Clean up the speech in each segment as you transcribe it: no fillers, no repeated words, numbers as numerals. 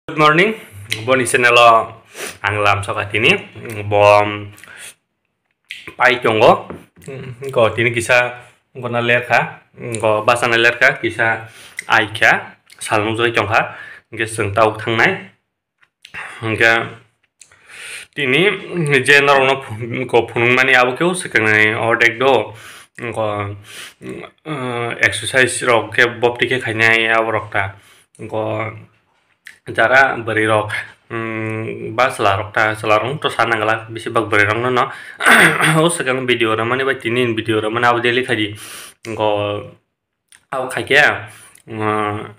Good morning, boni channel ang lam sokat ini bom pai chongo go tini kisa gona lerka go basana lerka kisa aika salung joi chongha ge sung tau thangnai ga tini general no ko phunung mani abo keu sekangai ordek do go exercise rok ke bopti ke khainai abo rokta go jara beri rok ba selarok ta selarong to sana ngala bisi bag beri rong no o sekarang video ramane ba tinin video ramane aw deli khaji go aw khake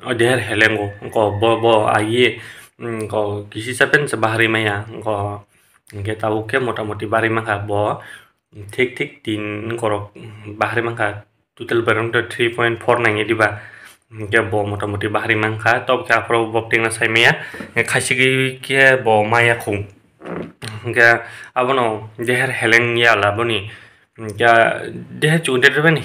o der helengo go bo aye go kisi sapen sebahari maya go ge tahu ke motamoti bari mangka bo tik tin korok bahari mangka total barang 3.4 nangi diba ge bo motamoti bahari mangka top ka pro bopting na saimaya khaisi ke bo maya khung ge abono deher heleng ya laboni ya deher chunde bani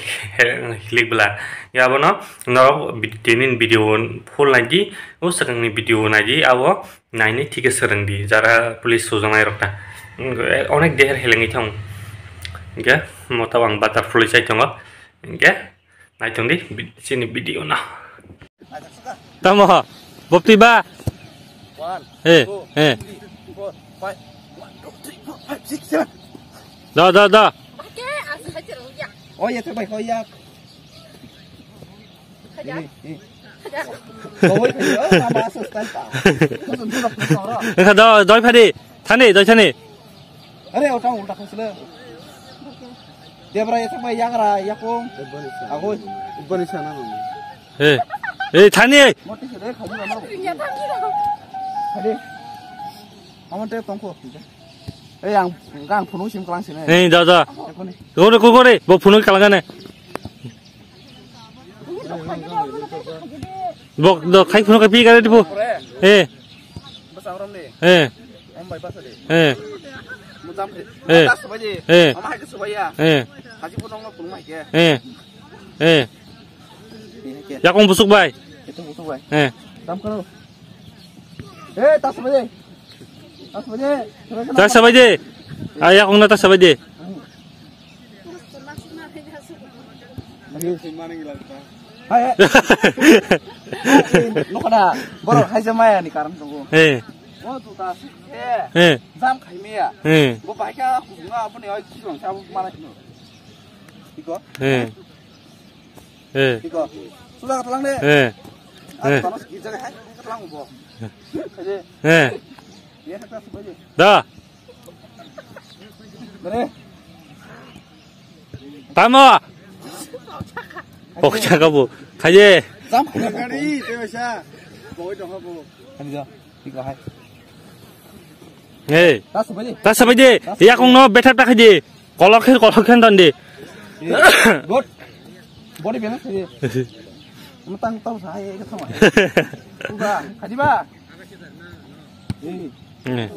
hilik bla ya abono no tinin video full lagi o sakang ni video naji awo naini thike serang di jara police sojangai rokta onek deher helengi thong ge motabang butterfly sai thong ge naitong di sini video na tamo bopti ba 1 2 3 4 5 1 2 3 4 5 6 7 da oh ya terbaik oh ya doi phadi thani doi thani are otang ulta khasle dia beraya terbaik yang ra yakung aku ibani sana thani moti se khaji na phadi amon te tongko yang gang phunu sim kalang sine da go re bo phunu kalang ne bo do khai phunu ka pi ka di bu basawram ne om bai basa de mutam tas baje om hai ka subaya haji phunu ma phunu mai ke ya kong busuk bai itu busuk bai tam karo tas baje ayah kong na tas baje lokada borok hai jamaya ni karam tunggu oh tu tas jam khaimia go baika hunga apni oi kisong sa mana kino iko iko sudah katlang de tanos gijaga hai katlang bo ye tas baje da mere tamo 복자가 뭐 가지 쌈가리 대마샤 뭐이 좀 하고 아니죠 이거 할 예 다섯 바지 야 공노 베타다 가지 걸럭해 던데 굿 머리 변해 가지 땅 따로 사해 이거 타마 누가 가지 마 예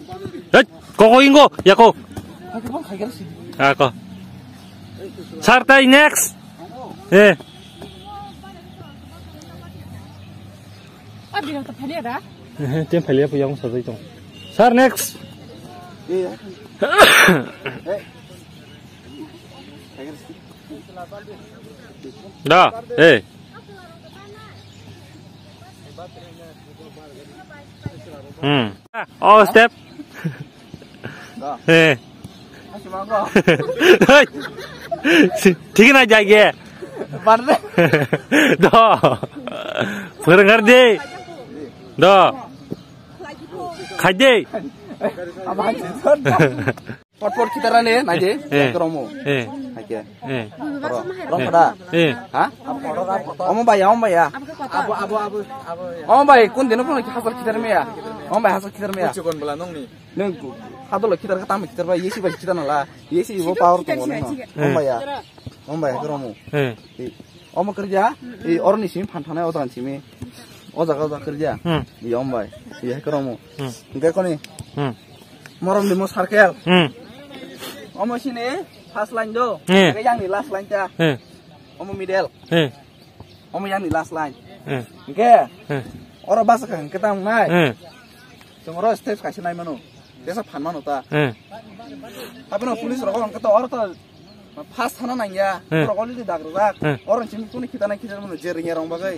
거거인 거 야고 가지 마 가게라시 아거 sartai next bilang terpalia dah. Dia palia puyang satu itu. Sar next. Dah, Oh step. ठीक ना जाएगी दो फोरंगर दे दो खाजे पटपट kita rane naje kromo aja roda ha om bay ya om bay kun dino pun hasal kita ya om bay hasal kita ya cikon belanong ni neng hadol kita katam kita bay yesi bay kita nala yesi wo power to om bay kromo om kerja orang ni sim pantane odan simi ojaga kerja di om bay iya kromo enggak koni morom di mos harkel om sini pas line do ke yang di last line ta om middle om yang di last line oke orang bahasa kan kita ngai Tunggu step kasih naik mano. Desa pan mano ta. Tapi no polis rokok kata orang ta pas sana nanya. Rokok itu dak dak. Orang cimi pun kita naik kita mano jerinya orang bagai.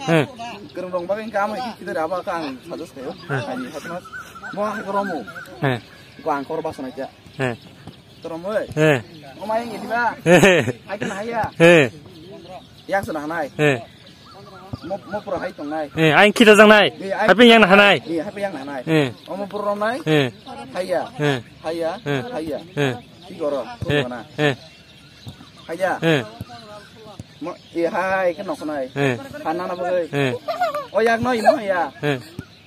Gerung orang bagai kamu kita apa kang satu sekali. Ini satu mas. Mau aku romu. Gua angkor bas naik ya. Terus mau. Mau main gitu ba. Hai kan hai ya. Yang sudah naik. Mau pura hai tong naik. Anh kita jang naik. Tapi yang nah naik. Iya, hai yang nah naik. Mau pura naik. Hai ya. Hai ya. Hai ya. Igoro. Mana? Hai ya. Mau iya hai kan nok naik. Kanan apa gue? Oh yang noi mau ya.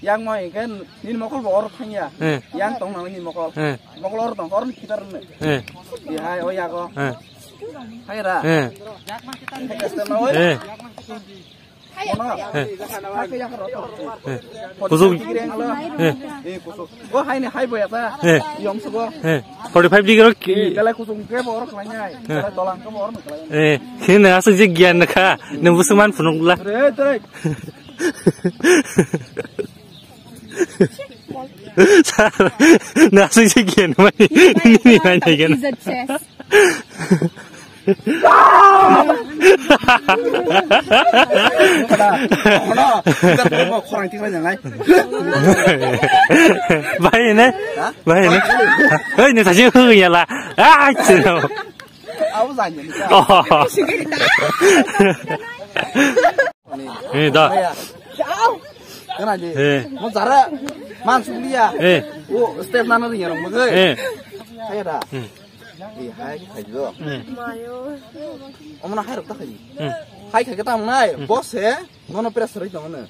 Yang mau kan ini mau kalau orang tanya. Yang tong nang ini mau kalau orang tong orang kita rene. Iya hai oh ya kok. Hai ra. Hai kasih mau. Kusuk. Oh, hai nih hai boy apa? Yom sugo. 45 degree ki. Kalau kusuk ke orang kelanya. Kalau tolang ke orang kelanya. Ini asal je gian nakha. Nembusuman pununglah. Trek. Nah asal je gian mani. Ini nanya gian. Baik ni, baik ni. Ini tadi aku ya lah. Cina. Aku tanya ni. Ini dah. Kenapa? Mau cara masuk dia. Oh, step mana ni orang bagai. Saya dah. Hai khai juga. Omna hai rok tak khai. Hai khai kita menai. Bos he, ngono pera seri tangan.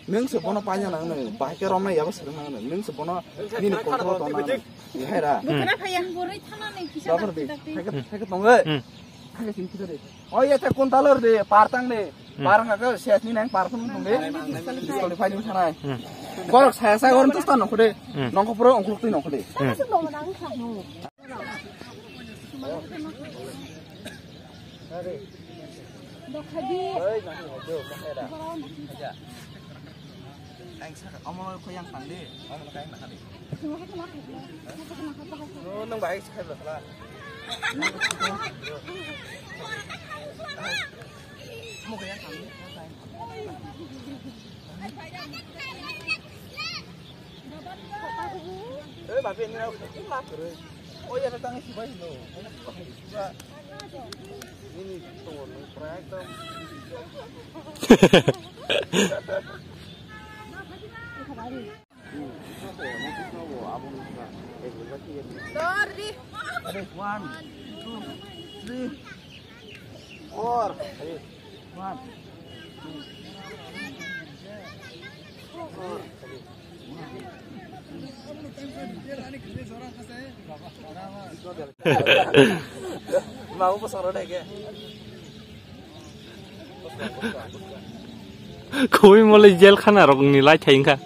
Neng sebono panya nang neng. Bahai ke romna ya bos seri nang neng. Neng sebono ni kontrol tangan. Hai ra. Kenapa ya? Boroi thana neng kisah. Sabar deh. Hai ke tongge. Hai ke sini kita deh. Oh ya cek kontalor deh. Partang deh. Parang agak set ni neng partang tongge. Disqualify ni sana. Gorok saya orang tu stand aku deh. Nongko pro ongkuk tu nongko deh. Dok haji. Omong kau yang tandi, omong kau yang nak tandi. Nung baik sekali lah. Mau kau yang tandi? Bapak ini aku oh ya datang si bayi lo. Ini tuh proyek tuh. Sorry. Ada 1, 2, 3, 4. Ada 1, 2. Mau pesoro deh ke? Koi mulai jel khana rok nilai chain kah?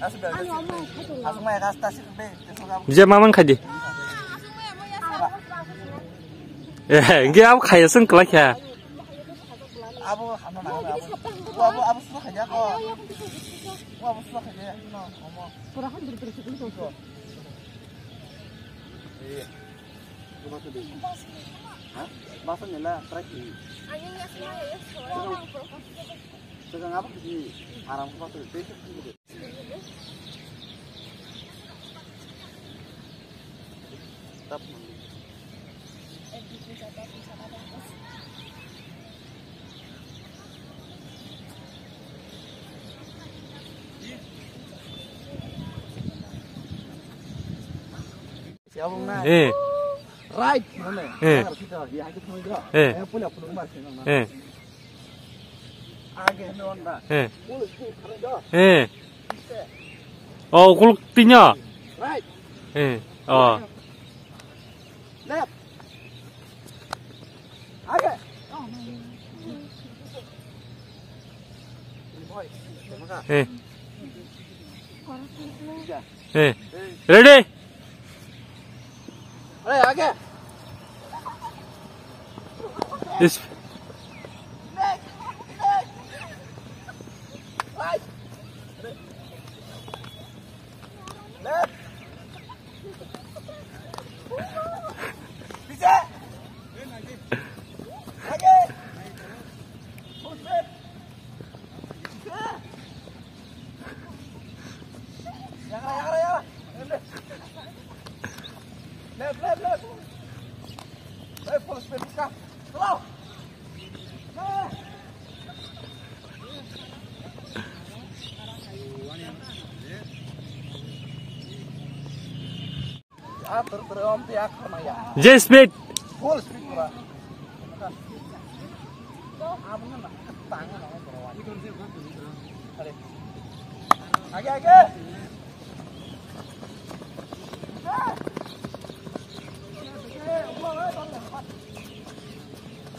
Asal mai kasta sih be. Bisa mamang kadi. Enggak aku kaya sen kelak ya. Abu hana na abu sudah aja kok. Abu sudah aja no. Purahan dari situ tuh. Iya. Hah? Bahasa nyala trek ini. Ayahnya semua ya seorang profesor. Sekarang apa sih? Haram apa tuh? Besok gitu. Tetap siapa nak? Right, mana? Harus kita, ya kita mau juga. Punya pelung mas, mana? Age nonda. Oh, kuluk tinya. Right. Oh. Left. Age. Ready? Hey, age. This. Right. Left. Bisa. Lagi. Full speed. Ya. Left. Left full speed. Slow. Om tiak sama ya. Just speed. Full speed pura. Abang nak tangan orang berawan. Age.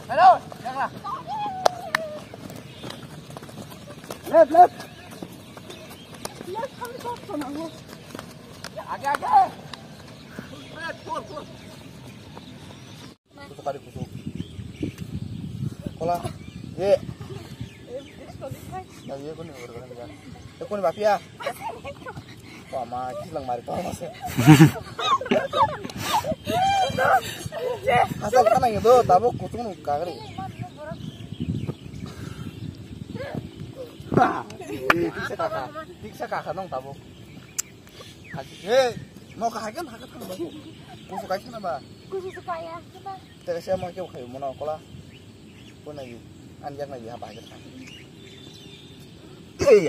Hello, janganlah. Left. Lihat kami kok sama aku. Age. Full. Kusuk kali kusuk. Kola. Ye. Nah, ye kuni urut kan. Kuni bapia. Wah, mati lang mari to mas. Asal kana itu tabo kusuk nu kagri. Diksa kakak nong tabo. Mau kahagan hakat kan bagus. Kusuk aja nambah. Aku suka ya. Coba. Terus saya mau coba kayak mana kola. Pun lagi anjak lagi apa aja kan.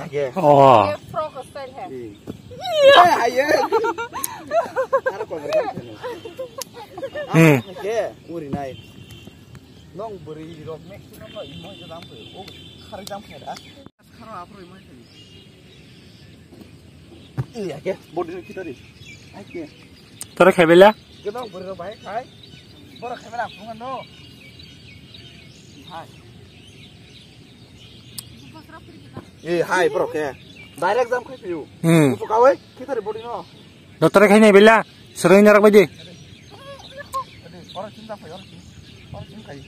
Ya. Oh. Dia pro style है. Iya. Harap kau berani. Oke, uri naik. Nong beri rok mek sih apa imo aja dampu. Oh, hari dampu ada. Sekarang apa imo aja. Iya, ke. Bodi kita di. Ayo. Terus kayak bela? Kita beri rok baik, hai. Bora kamera pungan do. Hai. Hai bro ke. Direct jam kai piu. Untuk kau kita di bodi no. Dokter kayak nih bela? Sering nyarak baje? Orang cinta apa orang cinta kai.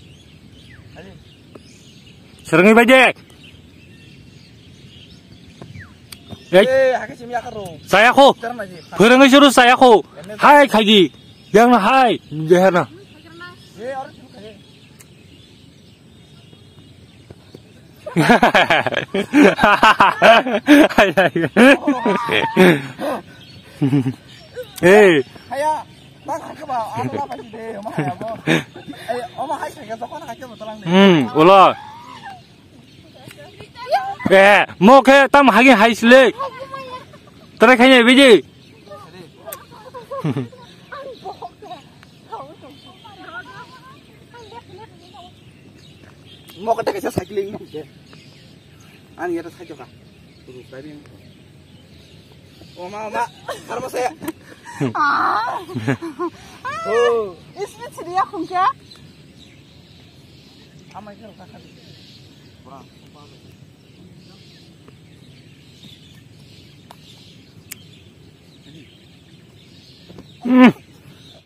Ayo. Sering baje? Hakai simi akaro. Saya kok. Karena aja. Perang suruh saya kok. Hai kaji. Yang hai. Jahana. Orang cinta kai. Kayak bang ke bawah apa sih deh omah ya bo omah hai kayak toko nak aja betul deh ulah mau ke tam hagi hai sile terus kayaknya biji mau kita kasih cycling deh ani ya saja kah terus tadi omah harus saya Oh, इसमें चिड़िया खुम क्या? ama itu kakak. Kurang.